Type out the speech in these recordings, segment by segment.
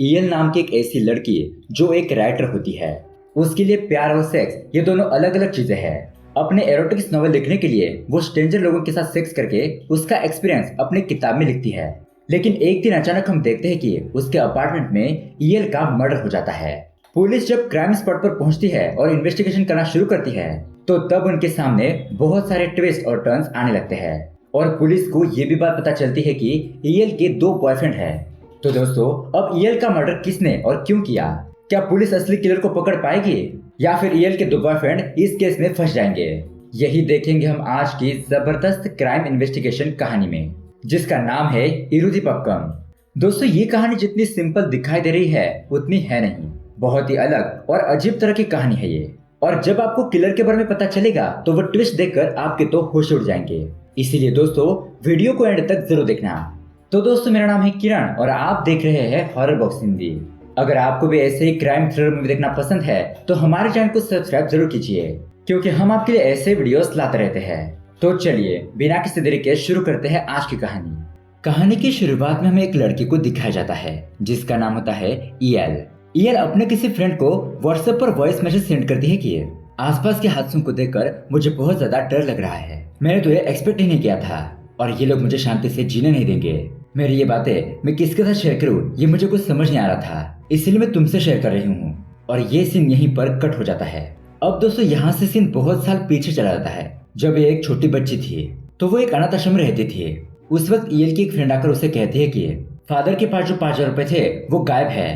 EL नाम की एक ऐसी लड़की जो एक राइटर होती है। उसके लिए प्यार और सेक्स ये दोनों अलग अलग चीजें हैं। अपने एरोटिक्स नॉवल लिखने के लिए वो स्ट्रेंजर लोगों के साथ सेक्स करके उसका एक्सपीरियंस अपनी किताब में लिखती है। लेकिन एक दिन अचानक हम देखते हैं कि उसके अपार्टमेंट में ईएल का मर्डर हो जाता है। पुलिस जब क्राइम स्पॉट पर पहुंचती है और इन्वेस्टिगेशन करना शुरू करती है तो तब उनके सामने बहुत सारे ट्विस्ट और टर्न्स आने लगते हैं और पुलिस को ये भी बात पता चलती है कि ईएल के 2 बॉयफ्रेंड हैं। तो दोस्तों, अब ईएल का मर्डर किसने और क्यों किया? क्या पुलिस असली किलर को पकड़ पाएगी या फिर ईएल के 2 बॉयफ्रेंड इस केस में फंस जाएंगे? यही देखेंगे हम आज की जबरदस्त क्राइम इन्वेस्टिगेशन कहानी में, जिसका नाम है इरुधिपक्कम। दोस्तों, ये कहानी जितनी सिंपल दिखाई दे रही है उतनी है नहीं। बहुत ही अलग और अजीब तरह की कहानी है ये। और जब आपको किलर के बारे में पता चलेगा तो वो ट्विस्ट देखकर आपके तो होश उड़ जाएंगे। इसीलिए दोस्तों, वीडियो को एंड तक जरूर देखना। तो दोस्तों, मेरा नाम है किरण और आप देख रहे हैं हॉरर बॉक्स हिंदी। अगर आपको भी ऐसे ही क्राइम थ्रिलर मूवी देखना पसंद है तो हमारे चैनल को सब्सक्राइब जरूर कीजिए, क्योंकि हम आपके लिए ऐसे वीडियोस लाते रहते हैं। तो चलिए बिना किसी देरी के शुरू करते हैं आज की कहानी। कहानी की शुरुआत में हमें एक लड़की को दिखाया जाता है जिसका नाम होता है ईएल। ईएल अपने किसी फ्रेंड को व्हाट्सएप पर वॉइस मैसेज सेंड करती है कि आसपास के हादसों को देखकर मुझे बहुत ज्यादा डर लग रहा है। मैंने तो ये एक्सपेक्ट ही नहीं किया था और ये लोग मुझे शांति से जीने नहीं देंगे। मेरी ये बातें मैं किसके साथ शेयर करूं ये मुझे कुछ समझ नहीं आ रहा था, इसलिए मैं तुमसे शेयर कर रही हूँ। और ये सीन यहीं पर कट हो जाता है। अब दोस्तों, यहाँ से सीन बहुत साल पीछे चला जाता है। जब ये एक छोटी बच्ची थी तो वो एक अनाथ आश्रम में रहती थी। उस वक्त ईएल की एक फ्रेंड आकर उसे कहती है कि फादर के पास जो 5,000 रुपए थे वो गायब है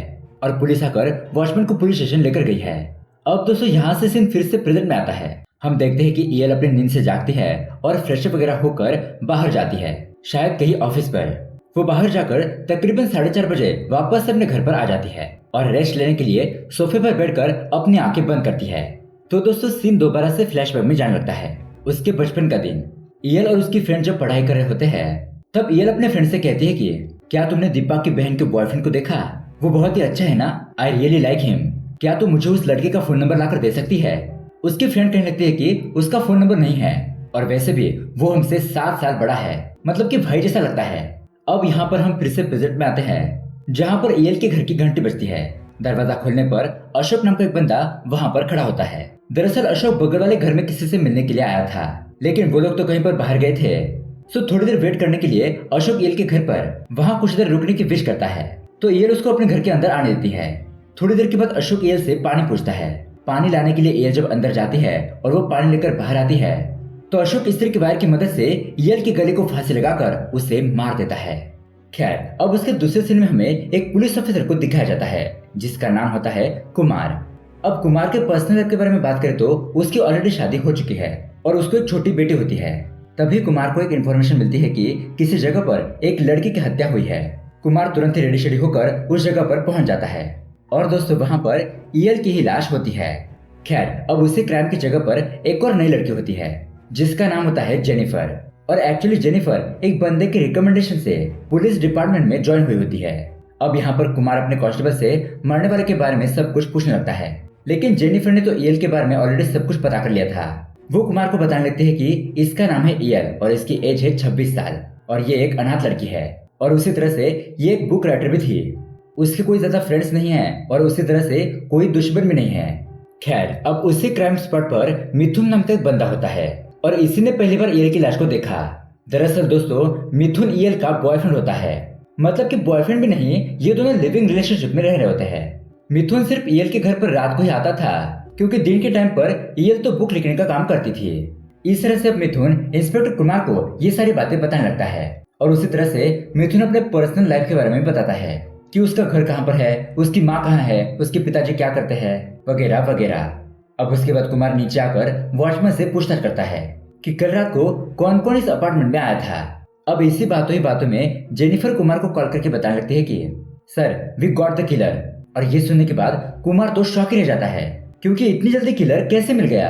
और पुलिस आकर वॉचमैन को पुलिस स्टेशन लेकर गई है। अब दोस्तों, यहाँ से सीन फिर से प्रेजेंट में आता है। हम देखते हैं कि ईएल अपनी नींद से जागती है और फ्रेशअप वगैरह होकर बाहर जाती है, शायद कहीं ऑफिस पर। वो बाहर जाकर तकरीबन 4:30 बजे वापस अपने घर पर आ जाती है और रेस्ट लेने के लिए सोफे पर बैठकर अपनी आंखें बंद करती है। तो दोस्तों, सीन दोबारा से फ्लैशबैक में जाने लगता है। उसके बचपन का दिन। ईएल और उसकी फ्रेंड जब पढ़ाई कर रहे होते हैं तब ईएल अपने फ्रेंड से कहती है कि क्या तुमने दीपा की बहन के बॉयफ्रेंड को देखा? वो बहुत ही अच्छा है ना, आई रियली लाइक हिम। क्या तुम मुझे उस लड़के का फोन नंबर लाकर दे सकती है? उसकी फ्रेंड कहने लगती है कि उसका फोन नंबर नहीं है और वैसे भी वो हमसे 7 साल बड़ा है, मतलब कि भाई जैसा लगता है। अब यहाँ पर हम फिर से प्रेजेंट में आते हैं जहाँ पर ईएल के घर की घंटी बजती है। दरवाजा खोलने पर अशोक नाम का एक बंदा वहाँ पर खड़ा होता है। दरअसल अशोक बगल वाले घर में किसी से मिलने के लिए आया था, लेकिन वो लोग तो कहीं पर बाहर गए थे। सो थोड़ी देर वेट करने के लिए अशोक ईएल के घर पर वहाँ कुछ देर रुकने की विश करता है, तो ईएल उसको अपने घर के अंदर आने देती है। थोड़ी देर के बाद अशोक ईएल से पानी पूछता है। पानी लाने के लिए ईएल जब अंदर जाती है और वो पानी लेकर बाहर आती है तो अशोक स्त्री के वायर की मदद से ईएल के गले को फांसी लगाकर उसे मार देता है। खैर, अब उसके दूसरे सीन में हमें एक पुलिस ऑफिसर को दिखाया जाता है जिसका नाम होता है कुमार। अब कुमार के पर्सनल लाइफ के बारे में बात करें तो उसकी ऑलरेडी शादी हो चुकी है और उसको एक छोटी बेटी होती है। तभी कुमार को एक इन्फॉर्मेशन मिलती है कि किसी जगह पर एक लड़की की हत्या हुई है। कुमार तुरंत ही रेडी शेडी होकर उस जगह पर पहुंच जाता है और दोस्तों, वहां पर ईएल की ही लाश होती है। खैर, अब उसी क्राइम की जगह पर एक और नई लड़की होती है जिसका नाम होता है जेनिफर। और एक्चुअली जेनिफर एक बंदे के रिकमेंडेशन से पुलिस डिपार्टमेंट में ज्वाइन हुई होती है। अब यहाँ पर कुमार अपने कांस्टेबल से मरने वाले के बारे में सब कुछ पूछने लगता है, लेकिन जेनिफर ने तो ईएल के बारे में ऑलरेडी सब कुछ पता कर लिया था। वो कुमार को बताने लगती है कि इसका नाम है ईएल और इसकी एज है 26 साल और ये एक अनाथ लड़की है और उसी तरह से ये एक बुक राइटर भी थी। उसके कोई ज्यादा फ्रेंड्स नहीं है और उसी तरह से कोई दुश्मन भी नहीं है। खैर, अब उसी क्राइम स्पॉट पर मिथुन नाम का एक बंदा होता है और इसी ने पहली बार ईएल की लाश को देखा। दरअसल दोस्तों, मिथुन ईएल का बॉयफ्रेंड होता है, मतलब कि बॉयफ्रेंड भी नहीं, ये दोनों लिविंग रिलेशनशिप में रह रहे होते हैं। मिथुन सिर्फ ईएल के घर पर रात को ही आता था क्योंकि दिन के टाइम पर ईएल तो बुक लिखने का काम करती थी। इस तरह से अब मिथुन इंस्पेक्टर कुमार को ये सारी बातें बताने लगता है और उसी तरह से मिथुन अपने पर्सनल लाइफ के बारे में बताता है कि उसका घर कहाँ पर है, उसकी माँ कहाँ है, उसके पिताजी क्या करते हैं, वगैरह वगैरह। अब उसके बाद कुमार नीचे आकर वॉचमैन से पूछताछ करता है कि कल रात को कौन कौन इस अपार्टमेंट में आया था। अब इसी बातों ही बातों में जेनिफर कुमार को कॉल करके बताने लगती है कि sir, we got the killer. और ये सुनने के बाद कुमार तो शॉक ही रह जाता है क्योंकि इतनी जल्दी किलर कैसे मिल गया।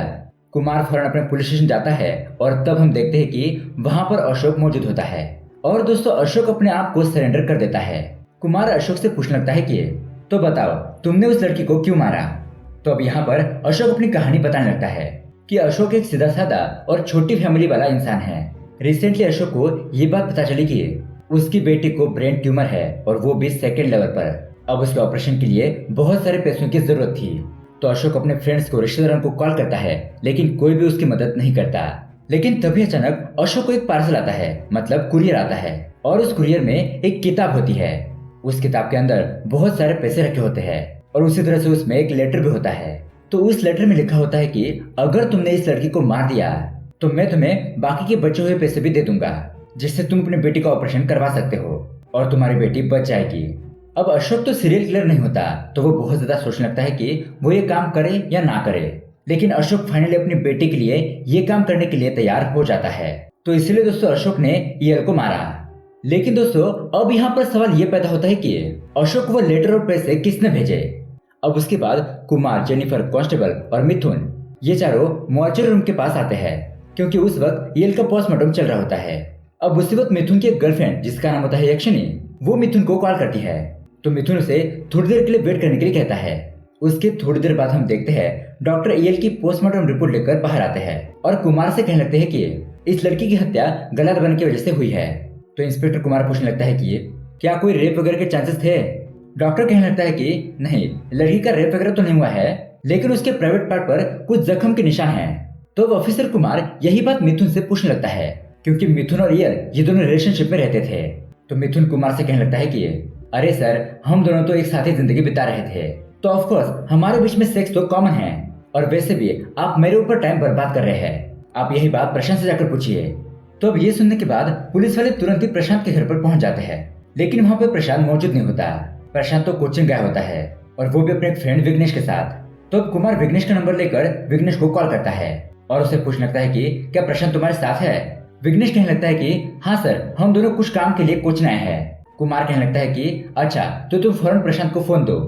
कुमार फौरन अपने पुलिस स्टेशन जाता है और तब हम देखते हैं कि वहाँ पर अशोक मौजूद होता है और दोस्तों, अशोक अपने आप को सरेंडर कर देता है। कुमार अशोक से पूछने लगता है कि तो बताओ, तुमने उस लड़की को क्यों मारा? तो अब यहाँ पर अशोक अपनी कहानी बताने लगता है कि अशोक एक सीधा साधा और छोटी फैमिली वाला इंसान है। रिसेंटली अशोक को ये बात पता चली कि उसकी बेटी को ब्रेन ट्यूमर है और वो भी 2nd लेवल पर। अब उसके ऑपरेशन के लिए बहुत सारे पैसों की जरूरत थी। तो अशोक अपने फ्रेंड्स को, रिश्तेदारों को कॉल करता है, लेकिन कोई भी उसकी मदद नहीं करता। लेकिन तभी अचानक अशोक को एक पार्सल आता है, मतलब कुरियर आता है, और उस कुरियर में एक किताब होती है। उस किताब के अंदर बहुत सारे पैसे रखे होते हैं और उसी तरह से उसमें एक लेटर भी होता है। तो उस लेटर में लिखा होता है कि अगर तुमने इस लड़की को मार दिया तो मैं तुम्हें बाकी के बचे हुए पैसे भी दे दूंगा, जिससे तुम अपनी बेटी का ऑपरेशन करवा सकते हो और तुम्हारी बेटी बच जाएगी। अब अशोक तो सीरियल किलर नहीं होता, तो वो बहुत ज्यादा सोचने लगता है कि वो ये काम करे या ना करे। लेकिन अशोक फाइनली अपनी बेटी के लिए ये काम करने के लिए तैयार हो जाता है। तो इसलिए दोस्तों अशोक ने ईयल को मारा। लेकिन दोस्तों अब यहाँ पर सवाल ये पैदा होता है कि अशोक वो लेटर और पैसे किसने भेजे। अब उसके बाद कुमार, जेनिफर, कांस्टेबल और मिथुन ये चारों मॉर्चरी रूम के पास आते हैं, क्योंकि उस वक्त ईयल का पोस्टमार्टम चल रहा होता है। अब उसी वक्त मिथुन की एक गर्लफ्रेंड, जिसका नाम होता है यक्षिणी, वो मिथुन को कॉल करती है। तो मिथुन उसे थोड़ी देर के लिए वेट करने के लिए कहता है। उसके थोड़ी देर बाद हम देखते हैं डॉक्टर ईयल की पोस्टमार्टम रिपोर्ट लेकर बाहर आते हैं और कुमार से कहने लगते हैं कि इस लड़की की हत्या गलत बन की वजह से हुई है। तो इंस्पेक्टर कुमार पूछने लगता है कि क्या कोई रेप वगैरह के चांसेस थे। डॉक्टर कहने लगता है कि नहीं, लड़की का रेप वगैरह तो नहीं हुआ है, लेकिन उसके प्राइवेट पार्ट पर कुछ जख्म के निशान हैं। तो अब ऑफिसर कुमार यही बात मिथुन से पूछने लगता है, क्योंकि मिथुन और ईयल ये दोनों रिलेशनशिप में रहते थे। तो मिथुन कुमार से कहने लगता है कि अरे सर, हम दोनों तो एक साथ ही जिंदगी बिता रहे थे, तो ऑफ कोर्स हमारे बीच में सेक्स तो कॉमन है, और वैसे भी आप मेरे ऊपर टाइम बर्बाद कर रहे हैं। आप यही बात प्रशांत से जाकर पूछिए। तो अब ये सुनने के बाद पुलिस वाले तुरंत ही प्रशांत के घर पर पहुंच जाते हैं, लेकिन वहाँ पे प्रशांत मौजूद नहीं होता। प्रशांत तो कोचिंग गया होता है, और वो भी अपने एक फ्रेंड विघ्नेश के साथ। तो अब कुमार विघ्नेश का नंबर लेकर विघ्नेश को कॉल करता है और उसे पूछने लगता है कि क्या प्रशांत तुम्हारे साथ है। विघ्नेश कहने लगता है कि हाँ सर, हम दोनों कुछ काम के लिए कोचिंग आए हैं। कुमार कहने लगता है कि अच्छा, तो तुम फौरन प्रशांत को फोन दो।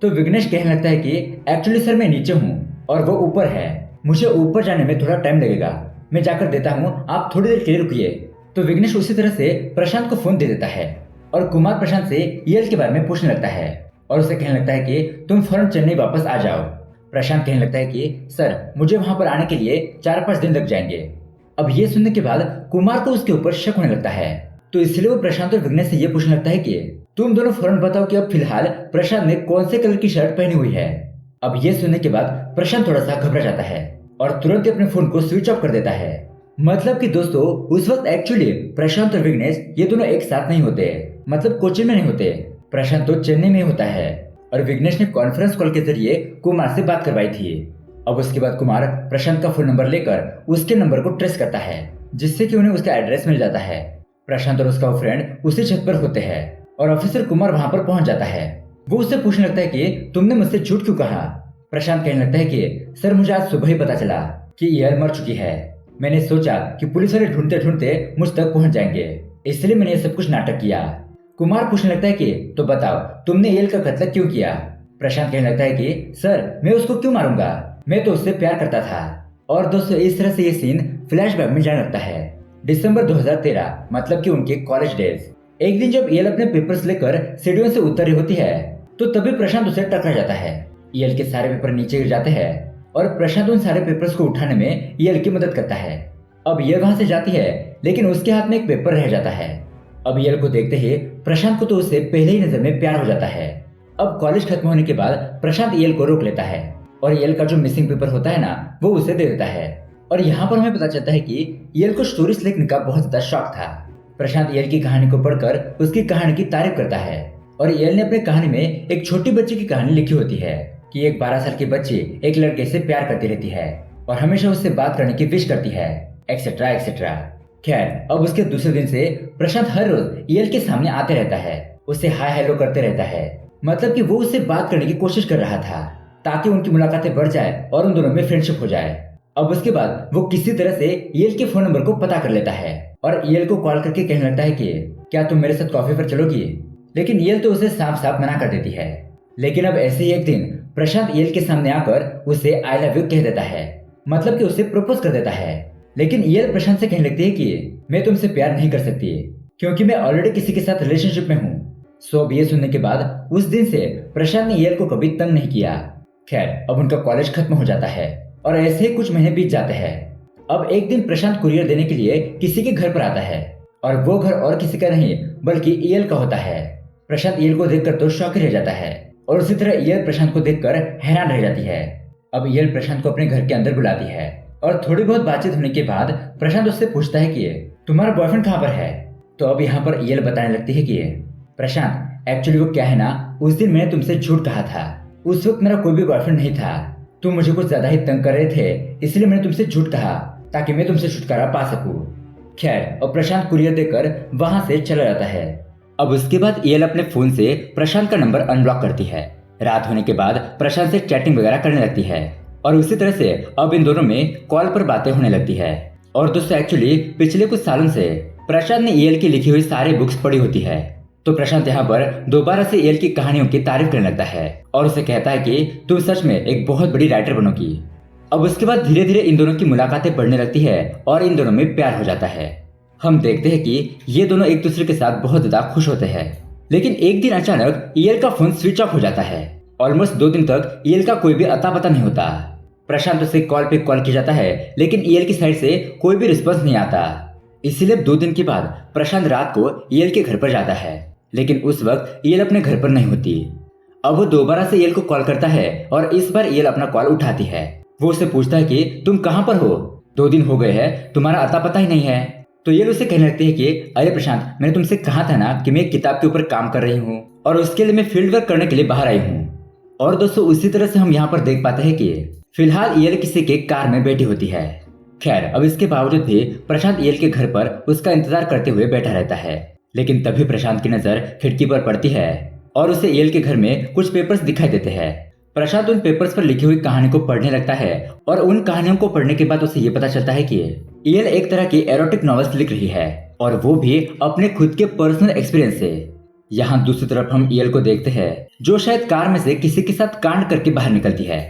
तो विघ्नेश कहने लगता है कि एक्चुअली सर मैं नीचे हूँ और वो ऊपर है, मुझे ऊपर जाने में थोड़ा टाइम लगेगा, मैं जाकर देता हूँ, आप थोड़ी देर के लिए रुकिए। तो विघ्नेश उसी तरह से प्रशांत को फोन दे देता है और कुमार प्रशांत से ईयल के बारे में पूछने लगता है और उसे कहने लगता है कि तुम फौरन चेन्नई वापस आ जाओ। प्रशांत कहने लगता है कि सर, मुझे वहां पर आने के लिए 4-5 दिन लग जाएंगे। अब ये सुनने के बाद कुमार को उसके ऊपर शक होने लगता है, तो इसलिए वो प्रशांत और विघ्नेश से ये पूछने लगता है कि तुम दोनों फौरन बताओ कि अब फिलहाल प्रशांत ने कौन से कलर की शर्ट पहनी हुई है। अब ये सुनने के बाद प्रशांत थोड़ा सा घबरा जाता है और तुरंत ही अपने फोन को स्विच ऑफ कर देता है। मतलब कि दोस्तों उस वक्त एक्चुअली प्रशांत और विघ्नेश ये दोनों एक साथ नहीं होते, मतलब कोचिंग में नहीं होते। प्रशांत तो चेन्नई में होता है और विघ्नेश ने कॉन्फ्रेंस कॉल के जरिए कुमार से बात करवाई थी। अब उसके बाद कुमार प्रशांत का फोन नंबर लेकर उसके नंबर को ट्रेस करता है, जिससे कि उन्हें उसका एड्रेस मिल जाता है। प्रशांत और उसका फ्रेंड उसी छत पर होते हैं और ऑफिसर कुमार वहां पर पहुंच जाता है। वो उससे पूछने लगता है कि तुमने मुझसे झूठ क्यों कहा। प्रशांत कहने लगता है कि सर, मुझे आज सुबह ही पता चला कि ईयल मर चुकी है। मैंने सोचा कि पुलिस वाले ढूंढते ढूंढते मुझ तक पहुंच जाएंगे, इसलिए मैंने ये सब कुछ नाटक किया। कुमार पूछने लगता है कि तो बताओ, तुमने ईयल का कत्ल क्यों किया। प्रशांत कहने लगता है कि सर, मैं उसको क्यों मारूंगा, मैं तो उससे प्यार करता था। और दोस्तों इस तरह से ये सीन फ्लैशबैक में जाने लगता है। दिसंबर 2013, मतलब कि उनके कॉलेज डेज। एक दिन जब ईयल अपने पेपर्स लेकर सीढ़ियों से उतर रही होती है, तो तभी प्रशांत उसे टकरा जाता है। ईयल के सारे पेपर नीचे गिर जाते हैं और प्रशांत उन सारे पेपर्स को उठाने में ईयल की मदद करता है। अब ईयल वहां से जाती है, लेकिन उसके हाथ में एक पेपर रह जाता है। अब ईयल को देखते ही प्रशांत को तो उससे पहले ही नजर में प्यार हो जाता है। अब कॉलेज खत्म होने के बाद प्रशांत ईयल को रोक लेता है और ईयल का जो मिसिंग पेपर होता है ना, वो उसे दे देता है। और यहाँ पर हमें पता चलता है कि ईयल को स्टोरीज लिखने का बहुत ज्यादा शौक था। प्रशांत ईयल की कहानी को पढ़कर उसकी कहानी की तारीफ करता है और ईयल ने अपनी कहानी में एक छोटी बच्ची की कहानी लिखी होती है कि एक 12 साल की बच्ची एक लड़के से प्यार करती रहती है और हमेशा उससे बात करने की विश करती है, एक्सेट्रा एक्सेट्रा। खैर, अब उसके दूसरे दिन से प्रशांत हर रोज ईयल के सामने आते रहता है, उससे हाय हेलो करते रहता है। मतलब कि वो उससे बात करने की कोशिश कर रहा था ताकि उनकी मुलाकातें बढ़ जाए और उन दोनों में फ्रेंडशिप हो जाए। अब उसके बाद वो किसी तरह से ईयल के फोन नंबर को पता कर लेता है और ईयल को कॉल करके कहने लगता है कि क्या तुम मेरे साथ कॉफी पर चलोगी। लेकिन ईयल तो उसे साफ साफ मना कर देती है। लेकिन अब ऐसे ही एक दिन प्रशांत ईयल के सामने आकर उसे आई लव यू कह देता है, मतलब कि उसे प्रपोज कर देता है। लेकिन ईयल प्रशांत से कहने लगती है कि मैं तुमसे प्यार नहीं कर सकती क्योंकि मैं ऑलरेडी किसी के साथ रिलेशनशिप में हूँ। सो अब ये सुनने के बाद उस दिन से प्रशांत ने ईयल को कभी तंग नहीं किया। खैर, अब उनका कॉलेज खत्म हो जाता है और ऐसे ही कुछ महीने बीत जाते हैं। अब एक दिन प्रशांत कुरियर देने के लिए किसी के घर पर आता है और वो घर और किसी का नहीं बल्कि ईयल का होता है। प्रशांत ईएल को देखकर तो शॉक ही रह जाता है और उसी तरह ईएल प्रशांत को देखकर हैरान रह जाती है। अब ईएल प्रशांत को अपने घर के अंदर बुलाती है और थोड़ी बहुत बातचीत होने के बाद प्रशांत उससे पूछता है कि तुम्हारा बॉयफ्रेंड कहाँ पर है। तो अब यहाँ पर ईएल बताने लगती है कि प्रशांत एक्चुअली वो क्या है ना, उस दिन मैंने तुमसे झूठ कहा था। उस वक्त मेरा कोई भी बॉयफ्रेंड नहीं था। तुम मुझे कुछ ज्यादा ही तंग कर रहे थे, इसलिए मैंने तुमसे झूठ कहा ताकि मैं तुमसे छुटकारा पा सकूं। खैर, और प्रशांत कुरियर देकर वहां से चला जाता है। अब उसके बाद ईएल अपने फोन से प्रशांत का नंबर अनब्लॉक करती है। रात होने के बाद प्रशांत से चैटिंग वगैरह करने लगती है और उसी तरह से अब इन दोनों में कॉल पर बातें होने लगती है। और दोस्तों एक्चुअली पिछले कुछ सालों से प्रशांत ने ईएल की लिखी हुई सारी बुक्स पढ़ी होती है। तो प्रशांत यहाँ पर दोबारा से ईएल की कहानियों की तारीफ करने लगता है और उसे कहता है कि तुम सच में एक बहुत बड़ी राइटर बनोगी। अब उसके बाद धीरे धीरे इन दोनों की मुलाकातें बढ़ने लगती है और इन दोनों में प्यार हो जाता है। हम देखते हैं कि ये दोनों एक दूसरे के साथ बहुत ज्यादा खुश होते हैं। लेकिन एक दिन अचानक ईएल का फोन स्विच ऑफ हो जाता है। ऑलमोस्ट 2 दिन तक ईएल का कोई भी अता पता नहीं होता। प्रशांत उसे कॉल पे कॉल किया जाता है लेकिन ईएल की साइड से कोई भी रिस्पॉन्स नहीं आता। इसीलिए 2 दिन के बाद प्रशांत रात को ईएल के घर पर जाता है, लेकिन उस वक्त ईएल अपने घर पर नहीं होती। अब वो दोबारा से ईएल को कॉल करता है और इस बार ईएल अपना कॉल उठाती है। वो उसे पूछता है कि तुम कहाँ पर हो, 2 दिन हो गए हैं, तुम्हारा अता पता ही नहीं है। तो ईएल उसे कहने लगती है कि अरे प्रशांत, मैंने तुमसे कहा था ना कि मैं एक किताब के ऊपर काम कर रही हूँ और उसके लिए मैं फील्ड वर्क करने के लिए बाहर आई हूँ। और दोस्तों उसी तरह से हम यहाँ पर देख पाते हैं कि फिलहाल ईएल किसी के कार में बैठी होती है। खैर, अब इसके बावजूद भी प्रशांत ईएल के घर पर उसका इंतजार करते हुए बैठा रहता है। लेकिन तभी प्रशांत की नजर खिड़की पर पड़ती है और उसे ईएल के घर में कुछ पेपर्स दिखाई देते हैं। प्रशांत उन पेपर्स पर लिखी हुई कहानी को पढ़ने लगता है और उन कहानियों को पढ़ने के बाद उसे ये पता चलता है कि ईएल एक तरह की एरोटिक नॉवेल्स लिख रही है और वो भी अपने खुद के पर्सनल एक्सपीरियंस से। यहाँ दूसरी तरफ हम ईएल को देखते हैं जो शायद कार में से किसी के साथ कांड करके बाहर निकलती है।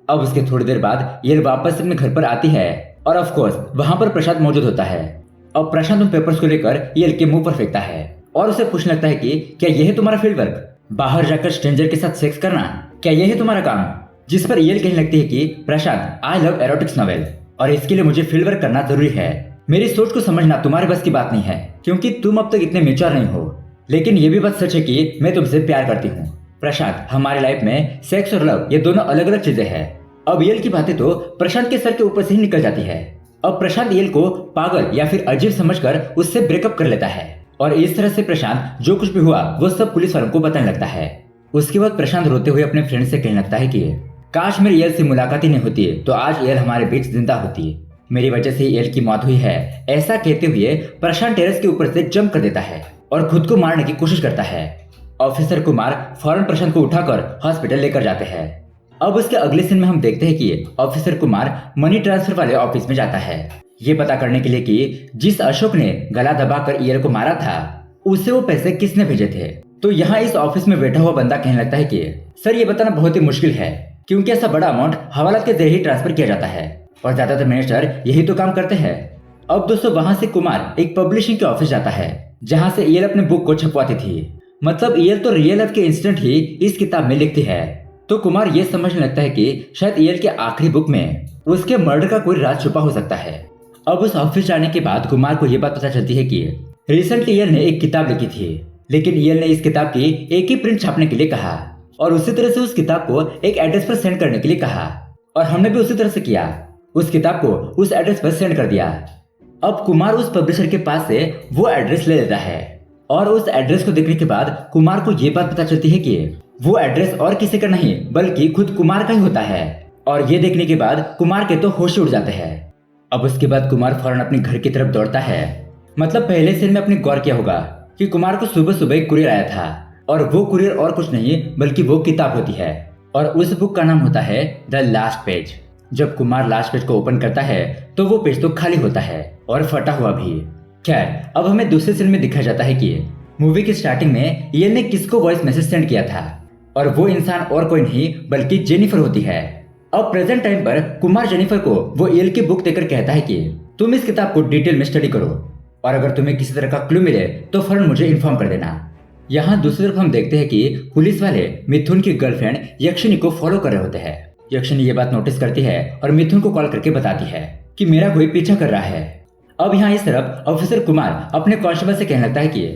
अब उसके थोड़ी देर बाद ईएल वापस अपने घर पर आती है और ऑफ कोर्स वहां पर प्रशांत मौजूद होता है। अब प्रशांत उन पेपर्स को लेकर ईएल के मुंह पर फेंकता है और उसे पूछने लगता है कि क्या यह है तुम्हारा फील्ड वर्क, बाहर जाकर स्ट्रेंजर के साथ सेक्स करना, क्या यह है तुम्हारा काम। जिस पर ईएल कहने लगती है कि प्रशांत, आई लव एरोटिक्स नॉवेल और इसके लिए मुझे फील्ड वर्क करना जरूरी है। मेरी सोच को समझना तुम्हारे बस की बात नहीं है क्योंकि तुम अब तक इतने मैच्योर नहीं हो। लेकिन ये भी बात सच है कि मैं तुमसे प्यार करती हूँ प्रशांत। हमारी लाइफ में सेक्स और लव ये दोनों अलग अलग चीजें हैं। अब ईएल की बातें तो प्रशांत के सर के ऊपर से ही निकल जाती है। अब प्रशांत ईएल को पागल या फिर अजीब समझकर उससे ब्रेकअप कर लेता है और इस तरह से प्रशांत जो कुछ भी हुआ वो सब पुलिस वालों को बताने लगता है। उसके बाद प्रशांत रोते हुए अपने फ्रेंड से कहने लगता है कि काश मेरी ईएल से मुलाकात ही नहीं होती तो आज ईएल हमारे बीच जिंदा होती। मेरी वजह से ईएल की मौत हुई है। ऐसा कहते हुए प्रशांत टेरेस के ऊपर से जंप कर देता है और खुद को मारने की कोशिश करता है। ऑफिसर कुमार फौरन प्रशांत को उठाकर हॉस्पिटल लेकर जाते हैं। अब उसके अगले सीन में हम देखते हैं कि ऑफिसर कुमार मनी ट्रांसफर वाले ऑफिस में जाता है ये पता करने के लिए कि जिस अशोक ने गला दबाकर ईएल को मारा था उसे वो पैसे किसने भेजे थे। तो यहाँ इस ऑफिस में बैठा हुआ बंदा कहने लगता है कि सर ये बताना बहुत ही मुश्किल है क्योंकि ऐसा बड़ा अमाउंट हवालात के जरिए ही ट्रांसफर किया जाता है और ज्यादातर मिनिस्टर यही तो काम करते हैं। अब दोस्तों वहां से कुमार एक पब्लिशिंग के ऑफिस जाता है जहाँ से ईएल अपने बुक को छपवाती थी। मतलब ईएल तो रियल लाइफ के इंसिडेंट ही इस किताब में लिखती है। तो कुमार ये समझने लगता है कि शायद ईएल के आखिरी बुक में उसके मर्डर का कोई राज छुपा हो सकता है। अब उस ऑफिस जाने के बाद कुमार को यह बात पता चलती है कि रिसेंटली ईएल ने एक किताब लिखी थी लेकिन ईएल ने इस किताब की एक ही प्रिंट छापने के लिए कहा और उसी तरह से उस किताब को एक एड्रेस पर सेंड करने के लिए कहा और हमने भी उसी तरह से किया, उस किताब को उस एड्रेस पर सेंड कर दिया। अब कुमार उस पब्लिशर के पास से वो एड्रेस ले लेता है और उस एड्रेस को देखने के बाद कुमार को ये बात पता चलती है कि वो एड्रेस और किसी का नहीं बल्कि खुद कुमार का ही होता है। और ये देखने के बाद कुमार के तो होश उड़ जाते हैं। अब उसके बाद कुमार फौरन अपने घर की तरफ दौड़ता है। मतलब पहले सीन में आपने गौर किया होगा कि कुमार को सुबह सुबह एक कुरियर आया था और वो कुरियर और कुछ नहीं बल्कि वो किताब होती है और उस बुक का नाम होता है द लास्ट पेज। जब कुमार लास्ट पेज को ओपन करता है तो वो पेज तो खाली होता है और फटा हुआ भी। खैर, अब हमें दूसरे सीन में दिखाया जाता है कि मूवी की स्टार्टिंग में ईएल ने किसको वॉइस मैसेज सेंड किया था और वो इंसान और कोई नहीं बल्कि जेनिफर होती है। अब प्रेजेंट टाइम पर कुमार जेनिफर को वो ईएल की बुक देकर कहता है कि तुम इस किताब को डिटेल में स्टडी करो और अगर तुम्हें किसी तरह का क्लू मिले तो फौरन मुझे इन्फॉर्म कर देना। यहाँ दूसरी तरफ हम देखते हैं कि पुलिस वाले मिथुन की गर्लफ्रेंड यक्षिनी को फॉलो कर रहे होते हैं। यक्षिनी ये बात नोटिस करती है और मिथुन को कॉल करके बताती है कि मेरा कोई पीछा कर रहा है। अब यहाँ इस तरफ ऑफिसर कुमार अपने कांस्टेबल से कहने लगता है कि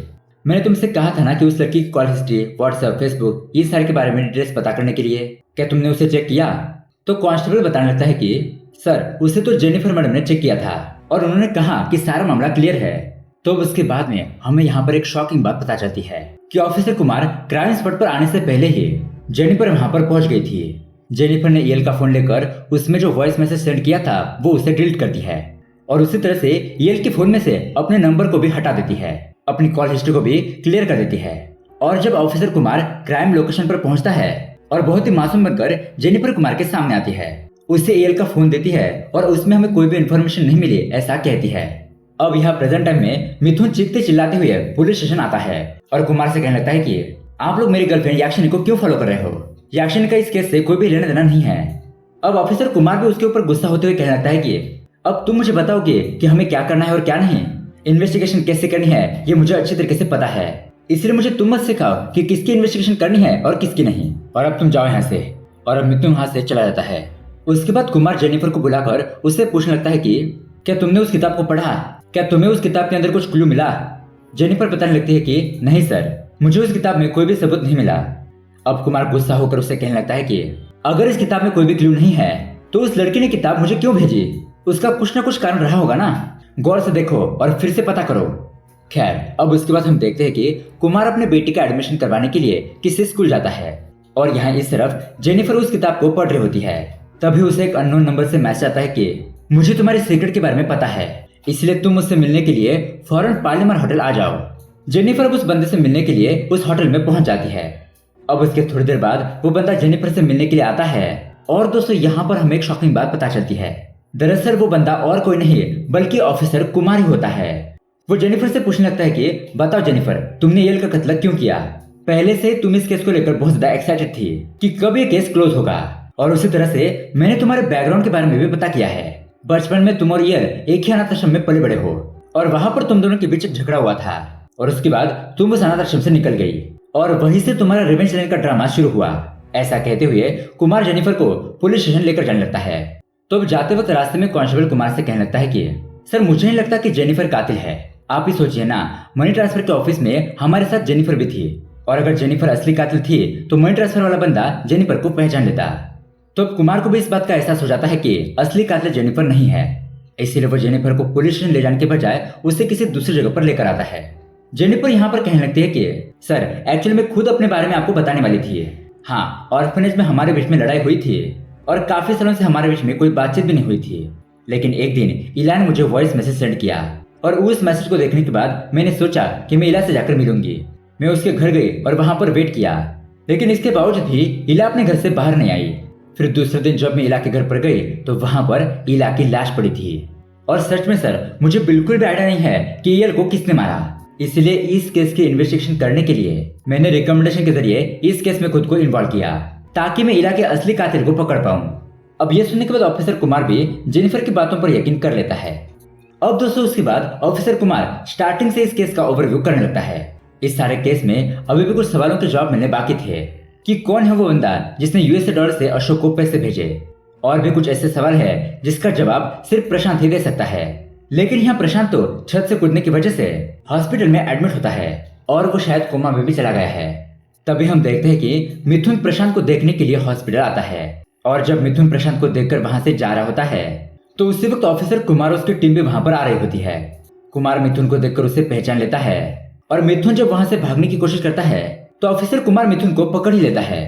मैंने तुमसे कहा था ना कि उस लड़की की कॉल हिस्ट्री, व्हाट्सएप, फेसबुक, ये सारे के बारे में डिटेल्स पता करने के लिए। क्या तुमने उसे चेक किया? तो कांस्टेबल बताने लगता है कि सर, उसे तो जेनिफर मैडम ने चेक किया था और उन्होंने कहा कि सारा मामला क्लियर है। तो उसके बाद में हमें यहाँ पर एक शॉकिंग बात पता चलती है कि ऑफिसर कुमार क्राइम स्पॉट पर आने से पहले ही जेनिफर वहां पर पहुंच गई थी। जेनिफर ने ईएल का फोन लेकर उसमें जो वॉइस मैसेज सेंड किया था वो उसे डिलीट कर दी है और उसी तरह से ईएल के फोन में से अपने नंबर को भी हटा देती है, अपनी कॉल हिस्ट्री को भी क्लियर कर देती है। और जब ऑफिसर कुमार क्राइम लोकेशन पर पहुंचता है और बहुत ही मासूम बनकर जेनिफर कुमार के सामने आती है, उसे ईएल का फोन देती है और उसमें हमें कोई भी इन्फॉर्मेशन नहीं मिली ऐसा कहती है। अब यहाँ प्रेजेंट टाइम में मिथुन चीखते चिल्लाते हुए पुलिस स्टेशन आता है और कुमार से कहने लगता है कि आप लोग मेरी गर्लफ्रेंड याक्षिनी को क्यों फॉलो कर रहे हो? याक्षिनी का इस केस से कोई भी लेना देना नहीं है। अब ऑफिसर कुमार भी उसके ऊपर गुस्सा होते हुए कहने लगता है कि अब तुम मुझे बताओगे कि हमें क्या करना है और क्या नहीं। इन्वेस्टिगेशन कैसे करनी है ये मुझे अच्छी तरीके से पता है, इसलिए मुझे तुम मत सिखाओ कि किसकी इन्वेस्टिगेशन करनी है और किसकी नहीं। और अब तुम जाओ यहाँ से। और अब मिथुन वहां से चला जाता है। उसके बाद कुमार जेनिफर को बुलाकर उससे पूछने लगता है कि क्या तुमने उस किताब को पढ़ा? क्या तुम्हें उस किताब के अंदर कुछ क्लू मिला? जेनिफर बताने लगती है कि नहीं सर, मुझे उस किताब में कोई भी सबूत नहीं मिला। अब कुमार गुस्सा होकर उससे कहने लगता है कि अगर इस किताब में कोई भी क्लू नहीं है तो उस लड़की ने किताब मुझे क्यों भेजी? उसका कुछ ना कुछ कारण रहा होगा ना, गौर से देखो और फिर से पता करो। खैर, अब उसके बाद हम देखते हैं कि कुमार अपने बेटी का एडमिशन करवाने के लिए किसी स्कूल जाता है और यहाँ इस तरफ जेनिफर उस किताब को पढ़ रही होती है। तभी उसे एक अननोन नंबर से मैसेज आता है कि मुझे तुम्हारे सीक्रेट के बारे में पता है, इसलिए तुम मुझसे मिलने के लिए फौरन पार्लिमर होटल आ जाओ। जेनिफर उस बंदे से मिलने के लिए उस होटल में पहुंच जाती है। अब उसके थोड़ी देर बाद वो बंदा जेनिफर से मिलने के लिए आता है और दोस्तों यहाँ पर हमें एक शॉकिंग बात पता चलती है। दरअसल वो बंदा और कोई नहीं बल्कि ऑफिसर कुमार ही होता है। वो जेनिफर से पूछने लगता है कि बताओ जेनिफर, तुमने ईएल का कत्ल क्यों किया? पहले से तुम इस केस को लेकर बहुत ज्यादा एक्साइटेड थी कि कब ये केस क्लोज होगा, और उसी तरह से मैंने तुम्हारे बैकग्राउंड के बारे में भी पता किया है। बचपन में तुम और ईएल एक ही अनाथ आश्रम में पले बड़े हो और वहां पर तुम दोनों के बीच झगड़ा हुआ था और उसके बाद तुम उस अनाथ आश्रम से निकल गई और वहीं से तुम्हारा रिवेंज लेने का ड्रामा शुरू हुआ। ऐसा कहते हुए कुमार जेनिफर को पुलिस स्टेशन लेकर जाने लगता है। तो जाते वक्त रास्ते में कांस्टेबल कुमार से कहने लगता है कि सर, मुझे नहीं लगता कि जेनिफर कातिल है। आप ही सोचिए ना, मनी ट्रांसफर के ऑफिस में हमारे साथ जेनिफर भी थी और अगर जेनिफर असली कातिल थी तो मनी ट्रांसफर वाला बंदा जेनिफर को पहचान लेता। तो कुमार को भी इस बात का एहसास हो जाता है कि असली कातिल जेनिफर नहीं है, इसीलिए वो जेनिफर को पुलिस स्टेशन ले जाने के बजाय उसे किसी दूसरी जगह पर लेकर आता है। जेनिफर यहाँ पर कहने लगती है कि सर, एक्चुअली मैं खुद अपने बारे में आपको बताने वाली थी। हाँ, ऑर्फनेज में हमारे बीच में लड़ाई हुई थी और काफी सालों से हमारे बीच में कोई बातचीत भी नहीं हुई थी, लेकिन एक दिन इला ने मुझे वॉइस मैसेज सेंड किया और उस मैसेज को देखने के बाद मैंने सोचा कि मैं इला से जाकर मिलूंगी। मैं उसके घर गई और वहां पर वेट किया, लेकिन इसके बावजूद भी इला अपने घर से बाहर नहीं आई। फिर दूसरे दिन जब मैं इला के घर पर गई तो वहां पर इला की लाश पड़ी थी। और सच में सर, मुझे बिल्कुल भी आइडिया नहीं है कि ईएल को किसने मारा, इसलिए इस केस की इन्वेस्टिगेशन करने के लिए मैंने रिकमेंडेशन के जरिए इस केस में खुद को इन्वॉल्व किया ताकि मैं इला के असली कातिल को पकड़ पाऊं। अब यह सुनने के बाद ऑफिसर कुमार भी जेनिफर की बातों पर यकीन कर लेता है। अब दोस्तों उसके बाद ऑफिसर कुमार स्टार्टिंग से इस केस का ओवरव्यू करने लगता है। इस सारे केस में अभी भी कुछ सवालों के जवाब मिलने बाकी थे कि कौन है वो बंदा जिसने यूएसए डॉलर से अशोक को पैसे भेजे, और भी कुछ ऐसे सवाल है जिसका जवाब सिर्फ प्रशांत ही दे सकता है। लेकिन यहाँ प्रशांत तो छत से कूदने की वजह से हॉस्पिटल में एडमिट होता है और वो शायद कोमा में भी चला गया है। तभी हम देखते हैं कि मिथुन प्रशांत को देखने के लिए हॉस्पिटल आता है और जब मिथुन प्रशांत को देखकर वहां से जा रहा होता है तो उसी वक्त ऑफिसर कुमार और उसकी टीम भी वहां पर आ रही होती है। कुमार मिथुन को देखकर उसे पहचान लेता है और मिथुन जब वहां से भागने की कोशिश करता है तो ऑफिसर कुमार मिथुन को पकड़ ही लेता है।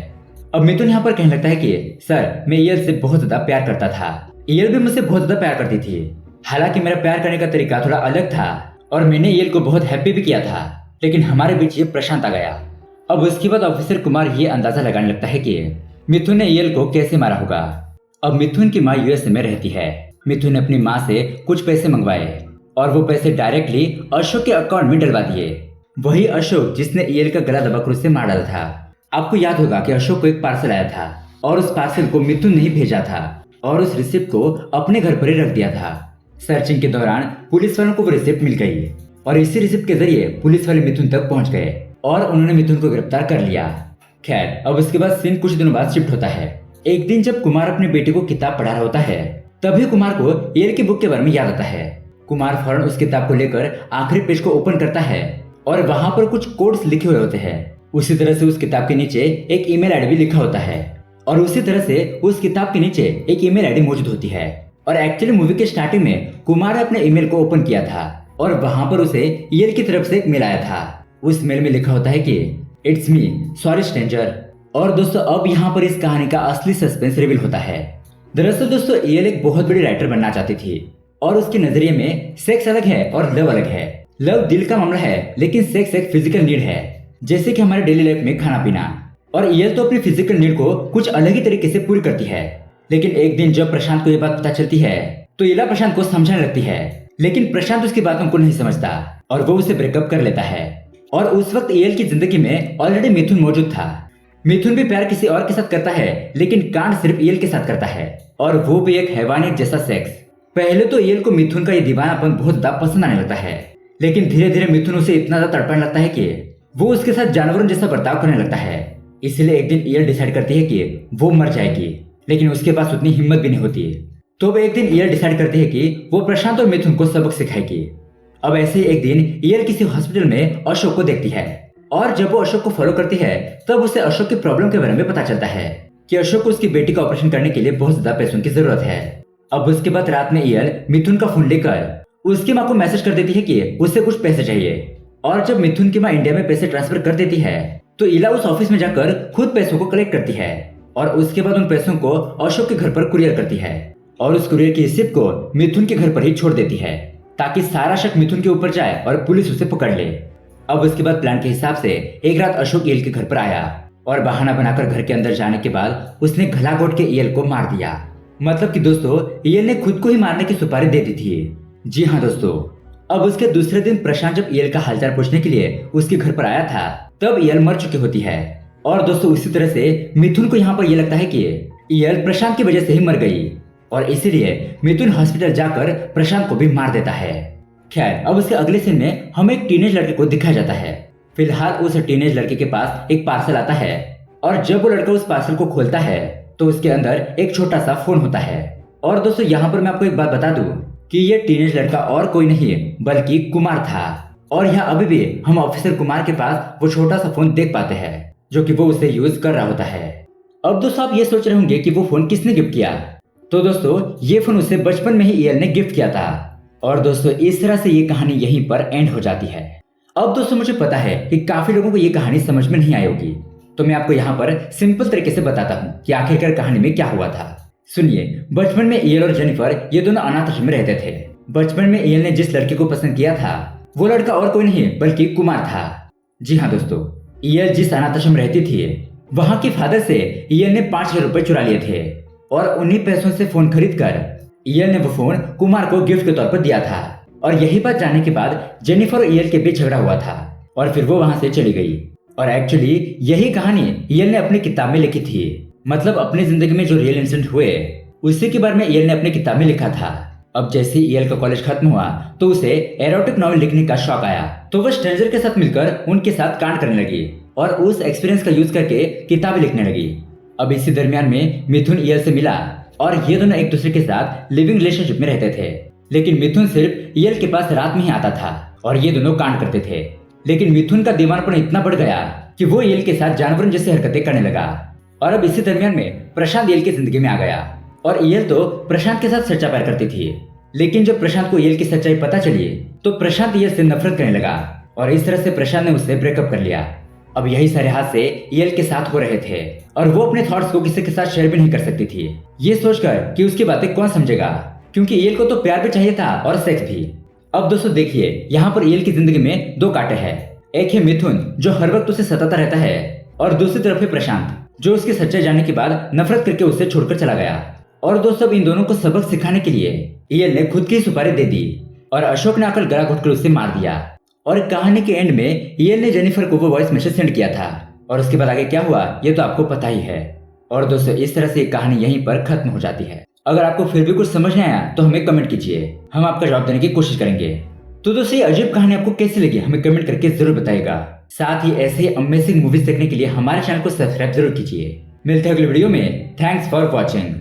अब मिथुन यहाँ पर कहने लगता है कि सर, मैं ईएल से बहुत ज्यादा प्यार करता था, ईएल भी मुझसे बहुत ज्यादा प्यार करती थी। हालांकि मेरा प्यार करने का तरीका थोड़ा अलग था और मैंने ईएल को बहुत हैप्पी भी किया था, लेकिन हमारे बीच ये प्रशांत आ गया। अब उसके बाद ऑफिसर कुमार ये अंदाजा लगाने लगता है कि मिथुन ने ईएल को कैसे मारा होगा। अब मिथुन की माँ यूएसए में रहती है। मिथुन ने अपनी माँ से कुछ पैसे मंगवाए और वो पैसे डायरेक्टली अशोक के अकाउंट में डलवा दिए। वही अशोक जिसने ईएल का गला दबाकर उसे मार डाला था। आपको याद होगा कि अशोक को एक पार्सल आया था और उस पार्सल को मिथुन ने ही भेजा था और उस रिसिप्ट को अपने घर पर ही रख दिया था। सर्चिंग के दौरान पुलिस वालों को वो रिसिप्ट मिल गई और इसी रिसिप्ट के जरिए पुलिस वाले मिथुन तक पहुंच गए और उन्होंने मिथुन को गिरफ्तार कर लिया। खैर, अब उसके बाद सीन कुछ दिनों बाद शिफ्ट होता है। एक दिन जब कुमार अपने बेटे को किताब पढ़ा रहा होता है तभी कुमार को ईएल की बुक के बारे में याद आता है। कुमार फौरन उस किताब को लेकर आखिरी पेज को ओपन करता है और वहां पर कुछ कोड्स लिखे हुए होते हैं। उसी तरह से उस किताब के नीचे एक ईमेल आईडी भी लिखा होता है और उसी तरह से उस किताब के नीचे एक ईमेल आईडी मौजूद होती है। और एक्चुअली मूवी के स्टार्टिंग में कुमार ने अपने ईमेल को ओपन किया था और वहां पर उसे ईएल की तरफ से एक मेल आया था। उस मेल में लिखा होता है कि इट्स मी सॉरी स्ट्रेंजर। और दोस्तों अब यहाँ पर इस कहानी का असली सस्पेंस रिवील होता है। दरअसल दोस्तों ईएल एक बहुत बड़ी राइटर बनना चाहती थी और उसके नजरिए में सेक्स अलग है और लव अलग है। लव दिल का मामला है लेकिन सेक्स एक फिजिकल नीड है, जैसे कि हमारे डेली लाइफ में खाना पीना। और ईएल तो अपनी फिजिकल नीड को कुछ अलग ही तरीके से पूरी करती है। लेकिन एक दिन जब प्रशांत को ये बात पता चलती है तो ईला प्रशांत को समझाने लगती है, लेकिन प्रशांत उसकी बातों को नहीं समझता और वो उसे ब्रेकअप कर लेता है। और उस वक्त ईएल की जिंदगी में ऑलरेडी मिथुन मौजूद था। मिथुन भी प्यार किसी और के साथ करता है लेकिन कांड सिर्फ ईएल के साथ करता है, और वो भी एक हैवानियत जैसा सेक्स। पहले तो ईएल को मिथुन का ये दीवानापन बहुत ज्यादा पसंद आने लगता है, लेकिन धीरे धीरे मिथुन उसे इतना ज्यादा तड़पाने लगता है कि वो उसके साथ जानवरों जैसा बर्ताव करने लगता है। इसलिए एक दिन ईएल डिसाइड करती है कि वो मर जाएगी, लेकिन उसके पास उतनी हिम्मत भी नहीं होती। तो अब एक दिन ईएल डिसाइड करती है कि वो प्रशांत और मिथुन को सबक सिखाएगी। अब ऐसे ही एक दिन ईएल किसी हॉस्पिटल में अशोक को देखती है और जब वो अशोक को फॉलो करती है तब उसे अशोक की प्रॉब्लम के बारे में पता चलता है कि अशोक को उसकी बेटी का ऑपरेशन करने के लिए बहुत ज्यादा पैसों की जरूरत है। अब उसके बाद रात में ईएल मिथुन का फोन लेकर उसकी माँ को मैसेज कर देती है कि उससे कुछ पैसे चाहिए। और जब मिथुन की माँ इंडिया में पैसे ट्रांसफर कर देती है तो ईला उस ऑफिस में जाकर खुद पैसों को कलेक्ट करती है और उसके बाद उन पैसों को अशोक के घर पर कुरियर करती है और उस कुरियर की रिसिप्ट को मिथुन के घर पर ही छोड़ देती है ताकि सारा शक मिथुन के ऊपर जाए और पुलिस उसे पकड़ ले। अब उसके बाद प्लान के हिसाब से एक रात अशोक ईएल के घर पर आया और बहाना बनाकर घर के अंदर जाने के बाद उसने गला घोट के ईएल को मार दिया। मतलब कि दोस्तों ईएल ने खुद को ही मारने की सुपारी दे दी थी। जी हाँ दोस्तों, अब उसके दूसरे दिन प्रशांत जब ईएल का हालचाल पूछने के लिए उसके घर पर आया था तब ईएल मर चुकी होती है। और दोस्तों उसी तरह से मिथुन को यहाँ पर यह लगता है कि ईएल प्रशांत की वजह से ही मर गई और इसीलिए मिथुन हॉस्पिटल जाकर प्रशांत को भी मार देता है। खैर अब उसके अगले सीन में हमें एक टीनेज लड़के को दिखाया जाता है। फिलहाल उस टीनेज लड़के के पास एक पार्सल आता है और जब वो लड़का उस पार्सल को खोलता है तो उसके अंदर एक छोटा सा फोन होता है। और दोस्तों यहाँ पर मैं आपको एक बात बता दूं कि ये टीनेज लड़का और कोई नहीं बल्कि कुमार था। और यहाँ अभी भी हम ऑफिसर कुमार के पास वो छोटा सा फोन देख पाते हैं जो कि वो उसे यूज कर रहा होता है। अब दोस्तों आप ये सोच रहे होंगे कि वो फोन किसने गिफ्ट किया, तो दोस्तों ये फोन उसे बचपन में ही ईएल ने गिफ्ट किया था। और दोस्तों इस तरह से ये कहानी यहीं पर एंड हो जाती है। अब दोस्तों मुझे पता है कि काफी लोगों को ये कहानी समझ में नहीं आई होगी, तो मैं आपको यहाँ पर सिंपल तरीके से बताता हूँ कि आखिरकार कहानी में क्या हुआ था। सुनिए, बचपन में ईएल और जेनिफर ये दोनों अनाथ आश्रम में रहते थे। बचपन में ईएल ने जिस लड़के को पसंद किया था वो लड़का और कोई नहीं बल्कि कुमार था। जी हाँ दोस्तों, ईएल जिस अनाथ आश्रम में रहती थी वहां के फादर से ईएल ने 5,000 रुपए चुरा लिए थे और उन्हीं पैसों से फोन खरीद कर ईएल ने वो फोन कुमार को गिफ्ट के तौर पर दिया था। और यही बात जानने के बाद जेनिफर और ईएल के बीच झगड़ा हुआ था और फिर वो वहां से चली गई। और एक्चुअली यही कहानी ईएल ने अपनी किताब में लिखी थी। मतलब अपनी जिंदगी में जो रियल इंसिडेंट हुए उसी के बारे में ईएल ने अपनी किताब में लिखा था। अब जैसे ईएल का कॉलेज खत्म हुआ तो उसे एरोटिक नॉवेल लिखने का शौक आया, तो वो स्ट्रेंजर के साथ मिलकर उनके साथ कांड करने लगी और उस एक्सपीरियंस का यूज करके किताबें लिखने लगी। अब इसी दरमियान में मिथुन ईएल से मिला और ये दोनों एक दूसरे के साथ लिविंग रिलेशनशिप में रहते थे। लेकिन मिथुन सिर्फ ईएल के पास रात में ही आता था और ये दोनों कांड करते थे। लेकिन मिथुन का दीवानापन इतना बढ़ गया कि वो ईएल के साथ जानवरों जैसी हरकतें करने लगा। और अब इसी दरमियान में प्रशांत ईएल की जिंदगी में आ गया और ईएल तो प्रशांत के साथ सच्चा प्यार करती थी। लेकिन जब प्रशांत को ईएल की सच्चाई पता चली तो प्रशांत ईएल से नफरत करने लगा और इस तरह से प्रशांत ने उससे ब्रेकअप कर लिया। अब यही सारे हादसे ईएल के साथ हो रहे थे और वो अपने थॉट्स को किसी के साथ शेयर भी नहीं कर सकती थी, ये सोचकर कि उसकी बातें कौन समझेगा, क्योंकि ईएल को तो प्यार भी चाहिए था और सेक्स भी। अब दोस्तों देखिए, यहाँ पर ईएल की जिंदगी में दो कांटे हैं। एक है मिथुन जो हर वक्त उसे सताता रहता है और दूसरी तरफ है प्रशांत जो उसकी सच्चाई जानने के बाद नफरत करके उसे छोड़कर चला गया। और दोस्तों इन दोनों को सबक सिखाने के लिए ईएल ने खुद की सुपारी दे दी और अशोक ने आकर गला घोटकर उसे मार दिया। और कहानी के एंड में ईएल ने जेनिफर को वो वॉइस मैसेज सेंड किया था और उसके बाद आगे क्या हुआ ये तो आपको पता ही है। और दोस्तों इस तरह से कहानी यहीं पर खत्म हो जाती है। अगर आपको फिर भी कुछ समझ नहीं आया तो हमें कमेंट कीजिए, हम आपका जवाब देने की कोशिश करेंगे। तो दोस्तों ये अजीब कहानी आपको कैसी लगी हमें कमेंट करके जरूर बताइएगा। साथ ही ऐसे ही अमेजिंग मूवीज देखने के लिए हमारे चैनल को सब्सक्राइब जरूर कीजिए। मिलते हैं अगले वीडियो में। Thanks for watching.